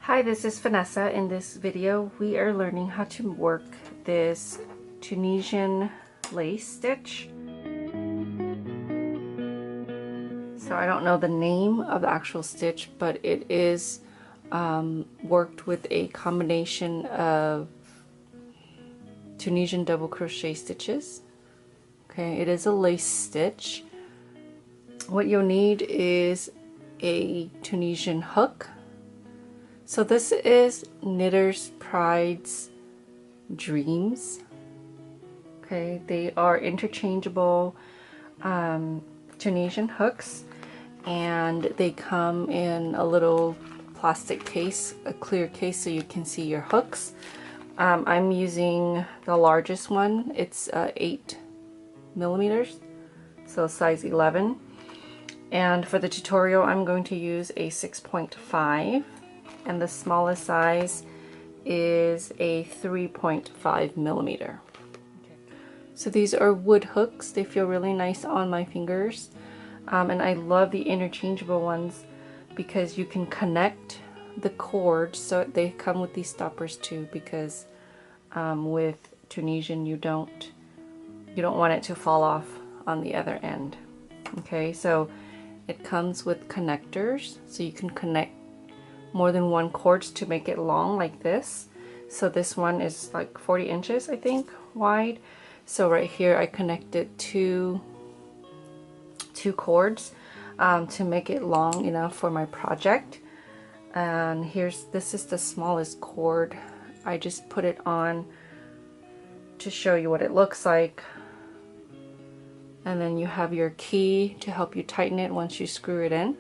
Hi, this is Vanessa. In this video, we are learning how to work this Tunisian lace stitch. So I don't know the name of the actual stitch, but it is worked with a combination of Tunisian double crochet stitches. Okay, it is a lace stitch. What you'll need is a Tunisian hook. So this is Knitter's Pride's Dreams. Okay, they are interchangeable Tunisian hooks, and they come in a little plastic case, a clear case, so you can see your hooks. I'm using the largest one. It's 8mm, so size 11. And for the tutorial, I'm going to use a 6.5. And the smallest size is a 3.5mm. Okay. So these are wood hooks. They feel really nice on my fingers. And I love the interchangeable ones because you can connect the cords. So they come with these stoppers too, because with Tunisian you don't want it to fall off on the other end. Okay, so it comes with connectors, so you can connect more than one cord to make it long like this. So this one is like 40 inches, I think, wide. So right here I connected two cords to make it long enough for my project. And this is the smallest cord. I just put it on to show you what it looks like. And then you have your key to help you tighten it once you screw it in.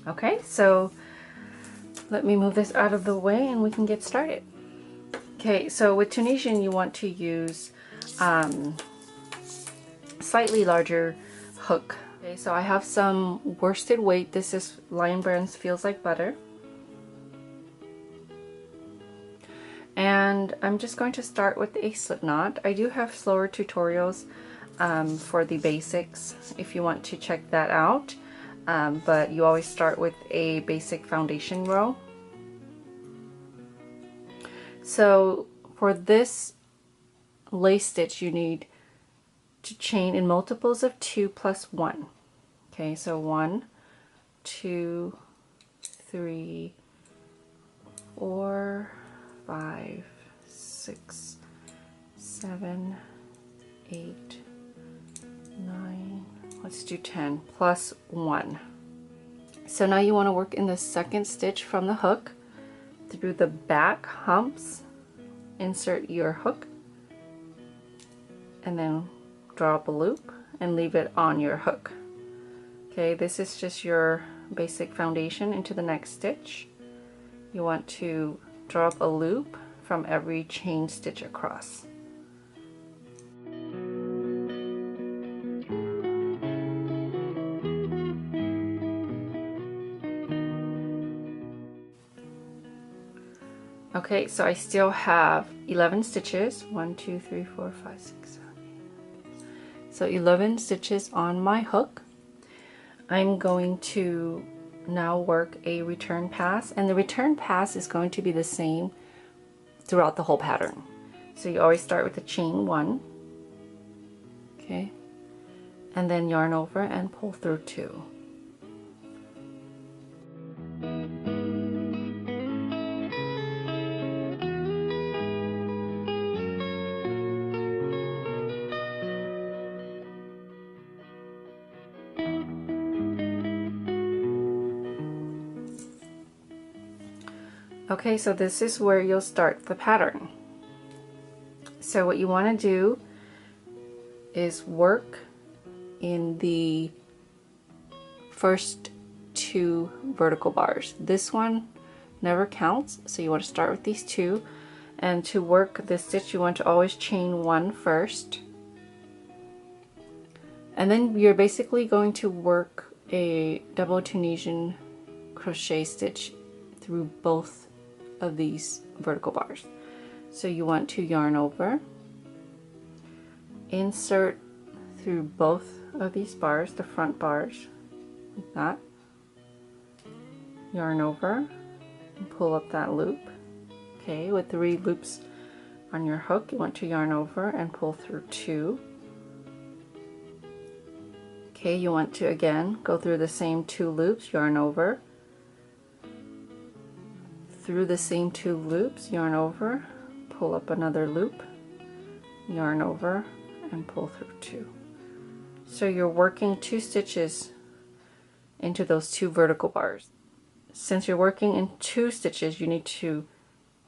Okay, so let me move this out of the way and we can get started. Okay, so with Tunisian you want to use slightly larger hook. Okay, so I have some worsted weight. This is Lion Brand's Feels Like Butter. And I'm just going to start with a slip knot. I do have slower tutorials for the basics if you want to check that out. But you always start with a basic foundation row. So for this lace stitch you need to chain in multiples of 2 plus 1. Okay, so 1, 2, 3, 4, 5, 6, 7, 8, 9, let's do 10 plus 1. So now you want to work in the second stitch from the hook through the back humps. Insert your hook and then draw up a loop and leave it on your hook. Okay, this is just your basic foundation into the next stitch. You want to draw up a loop from every chain stitch across. Okay, so I still have 11 stitches. 1, 2, 3, 4, 5, 6, 7, 8. So 11 stitches on my hook. I'm going to now work a return pass, and the return pass is going to be the same throughout the whole pattern. So you always start with the chain 1, okay, and then yarn over and pull through 2. Okay, so this is where you'll start the pattern. So what you want to do is work in the first 2 vertical bars. This one never counts, so you want to start with these 2. And to work this stitch, you want to always chain 1 first. And then you're basically going to work a double Tunisian crochet stitch through both of these vertical bars. So you want to yarn over, insert through both of these bars, the front bars, like that, yarn over, and pull up that loop. Okay, with 3 loops on your hook, you want to yarn over and pull through 2. Okay, you want to again go through the same 2 loops, yarn over, through the same 2 loops, yarn over, pull up another loop, yarn over, and pull through 2. So you're working 2 stitches into those 2 vertical bars. Since you're working in 2 stitches, you need to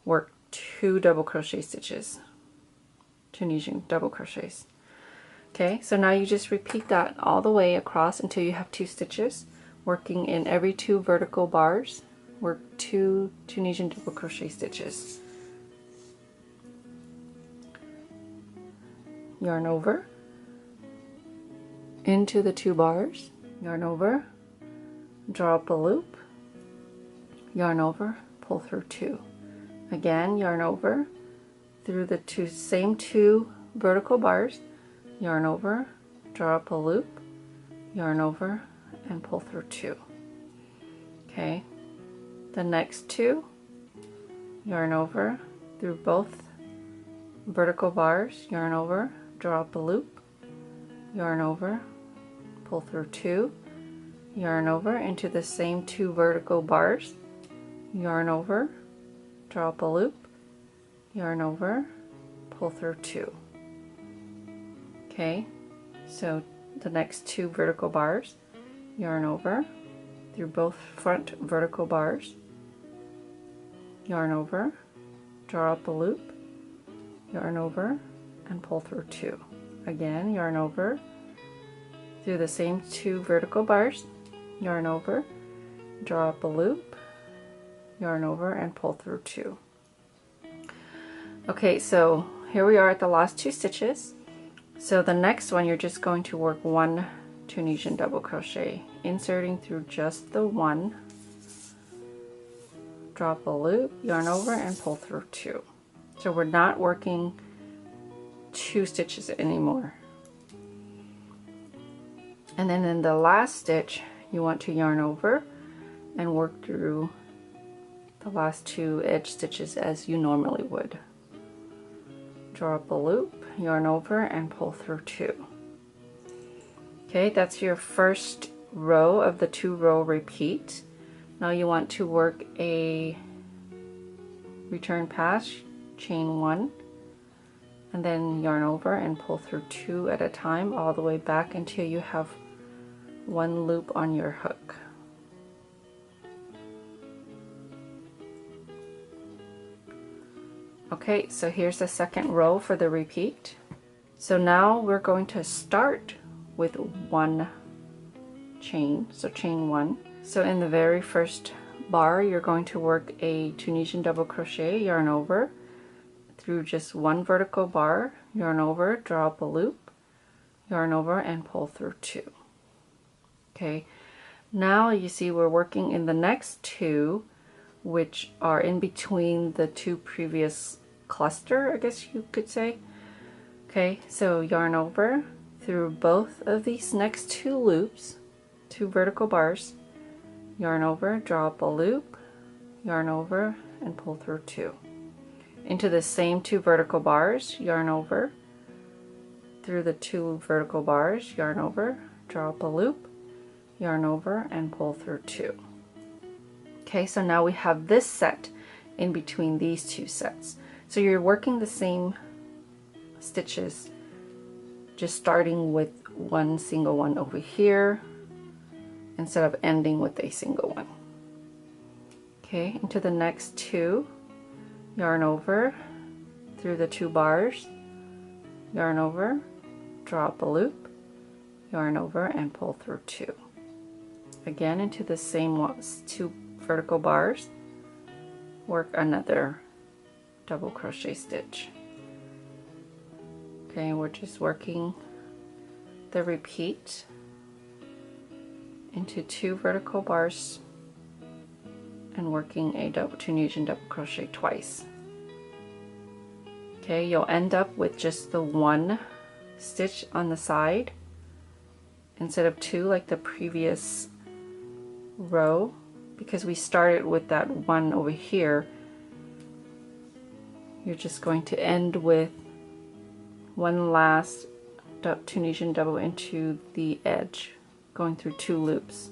work 2 double crochet stitches, Tunisian double crochets. Okay, so now you just repeat that all the way across until you have 2 stitches, working in every 2 vertical bars. Work 2 Tunisian double crochet stitches. Yarn over into the 2 bars, yarn over, draw up a loop, yarn over, pull through 2. Again, yarn over through the same 2 vertical bars, yarn over, draw up a loop, yarn over, and pull through 2. Okay, the next 2, yarn over through both vertical bars, yarn over, draw up a loop, yarn over, pull through 2, yarn over into the same 2 vertical bars, yarn over, draw up a loop, yarn over, pull through 2. Okay, so the next 2 vertical bars, yarn over through both front vertical bars, yarn over, draw up a loop, yarn over, and pull through 2. Again, yarn over through the same 2 vertical bars, yarn over, draw up a loop, yarn over, and pull through 2. Okay, so here we are at the last 2 stitches. So the next one, you're just going to work 1 Tunisian double crochet, inserting through just the 1, drop a loop, yarn over, and pull through 2. So we're not working 2 stitches anymore. And then in the last stitch, you want to yarn over and work through the last 2 edge stitches as you normally would. Draw up a loop, yarn over, and pull through 2. Okay, that's your first row of the 2-row repeat. Now you want to work a return pass, chain 1, and then yarn over and pull through 2 at a time all the way back until you have 1 loop on your hook. Okay, so here's the second row for the repeat. So now we're going to start with 1 chain, so chain 1. So in the very first bar, you're going to work a Tunisian double crochet, yarn over through just 1 vertical bar, yarn over, draw up a loop, yarn over, and pull through 2. Okay, now you see we're working in the next 2, which are in between the 2 previous cluster, I guess you could say. Okay, so yarn over through both of these next 2 loops, 2 vertical bars, yarn over, draw up a loop, yarn over, and pull through 2. Into the same 2 vertical bars, yarn over through the 2 vertical bars, yarn over, draw up a loop, yarn over, and pull through 2. Okay, so now we have this set in between these 2 sets. So you're working the same stitches, just starting with 1 single one over here instead of ending with a single one. Okay, into the next 2, yarn over through the 2 bars, yarn over, draw up a loop, yarn over, and pull through 2. Again, into the same 2 vertical bars, work another double crochet stitch. Okay, we're just working the repeat into 2 vertical bars and working a Tunisian double crochet twice. Okay, you'll end up with just the 1 stitch on the side instead of 2 like the previous row because we started with that one over here, you're just going to end with one last Tunisian double into the edge, going through 2 loops.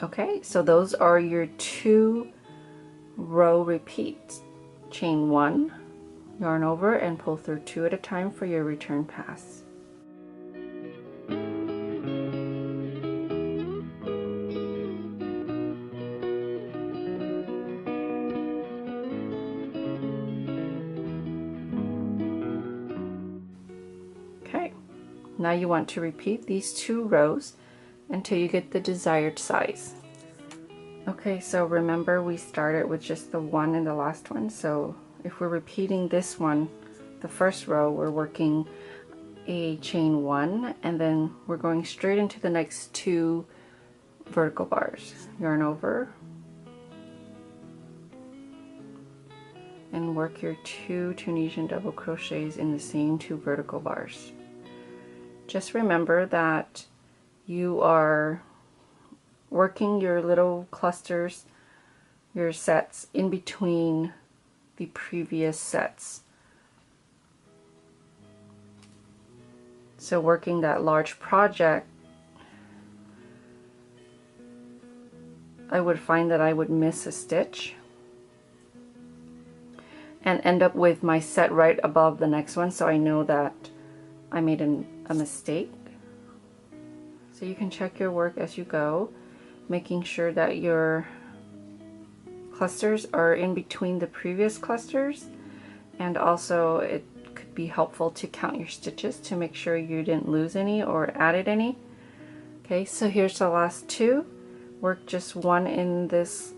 Okay, so those are your 2 row repeats. Chain 1, yarn over, and pull through 2 at a time for your return pass. Okay, now you want to repeat these 2 rows until you get the desired size. Okay, so remember we started with just the one in the last one, so if we're repeating this one, the first row, we're working a chain 1, and then we're going straight into the next 2 vertical bars. Yarn over and work your 2 Tunisian double crochets in the same 2 vertical bars. Just remember that you are working your little clusters, your sets, in between the previous sets. So working that large project, I would find that I would miss a stitch and end up with my set right above the next one, so I know that I made a mistake. So you can check your work as you go, making sure that your clusters are in between the previous clusters, and also it could be helpful to count your stitches to make sure you didn't lose any or added any. Okay, so here's the last 2. Work just 1 in this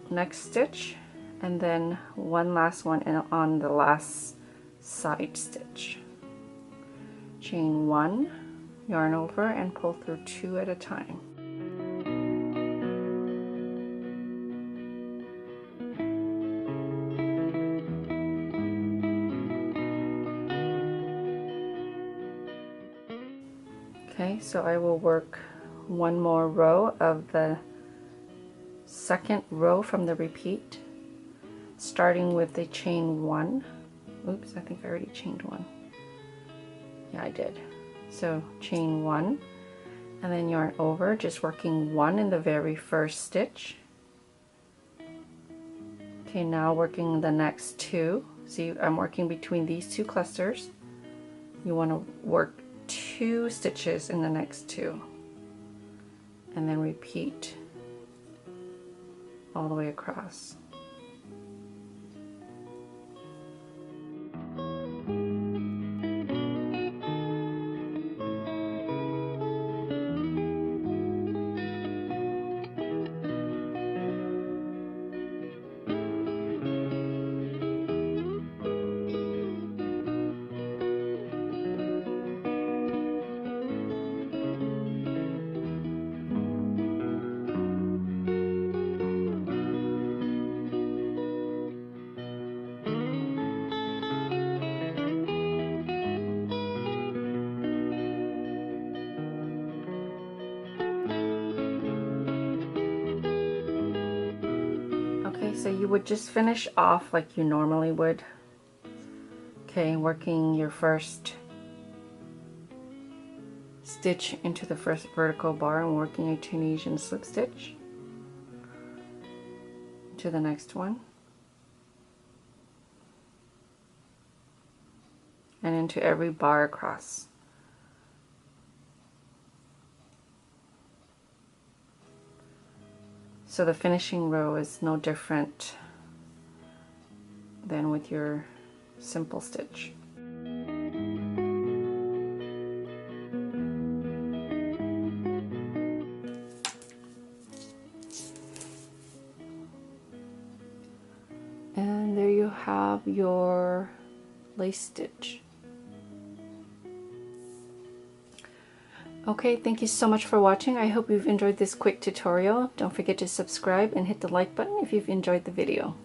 next stitch, and then one last one on the last side stitch. Chain 1, yarn over, and pull through 2 at a time. Okay, so I will work one more row of the second row from the repeat, starting with the chain 1. Oops, I think I already chained 1. Yeah, I did. So chain 1, and then yarn over, just working 1 in the very first stitch. Okay, now working the next 2. See, I'm working between these 2 clusters. You want to work 2 stitches in the next 2, and then repeat all the way across. Okay, so you would just finish off like you normally would. Okay, working your first stitch into the first vertical bar and working a Tunisian slip stitch to the next one, and into every bar across. So the finishing row is no different than with your simple stitch. And there you have your lace stitch. Okay, thank you so much for watching. I hope you've enjoyed this quick tutorial. Don't forget to subscribe and hit the like button if you've enjoyed the video.